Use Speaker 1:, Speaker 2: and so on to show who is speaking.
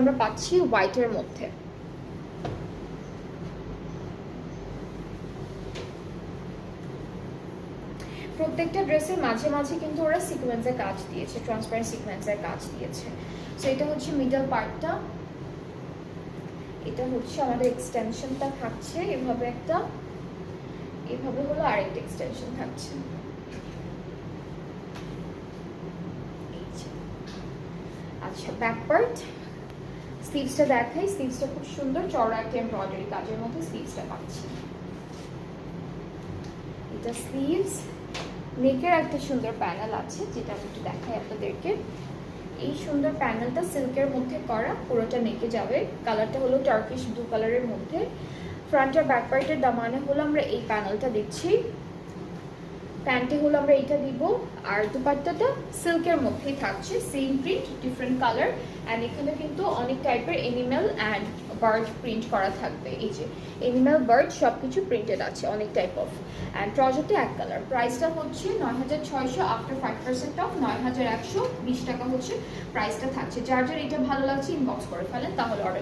Speaker 1: আমরা পাচ্ছি হোয়াইটের মধ্যে। প্রত্যেকটা ড্রেসের মাঝে মাঝে কিন্তু ওরা সিকোয়েন্সের কাজ দিয়েছে, ট্রান্সপারেন্ট সিকোয়েন্সের কাজ দিয়েছে। সো এটা হচ্ছে মিডল পার্টটা, এটা হচ্ছে আমাদের এক্সটেনশনটা থাকছে এভাবে একটা, এভাবে হলো আরেকটা এক্সটেনশন থাকছে। আচ্ছা ব্যাক পার্ট, স্লিভসটা দেখাই। স্লিভসটা খুব সুন্দর চওড়া একটা এমব্রয়ডারি কাজের মধ্যে স্লিভসটা পাচ্ছি। এটা স্লিভস, নেকের একটা সুন্দর প্যানেল আছে যেটা আমি একটু দেখাই আপনাদেরকে। এই সুন্দর প্যানেলটা সিল্কের মধ্যে করা, পুরোটা নেকে যাবে। কালারটা হলো টার্কিশ ব্লু কালারের মধ্যে। ফ্রন্ট আর ব্যাক পার্টের দামানে হলো আমরা এই প্যানেলটা দিচ্ছি, প্যান্টে হলো আমরা এইটা দিব। আর দুপাট্টাটা সিল্কের মধ্যেই থাকছে, same print different colour. And এখানে কিন্তু অনেক টাইপের এনিম্যাল অ্যান্ড বার্ড প্রিন্ট করা থাকবে। এই যে এনিম্যাল বার্ড সব কিছু প্রিন্টেড আছে, অনেক টাইপ অফ। অ্যান্ড ট্রাউজারটা এক কালার। প্রাইসটা হচ্ছে ৯৬০০, আফটার ৫% অফ ৯১২০ টাকা হচ্ছে প্রাইসটা থাকছে। যার যার এটা ভালো লাগছে ইনবক্স করে ফেলেন, তাহলে অর্ডার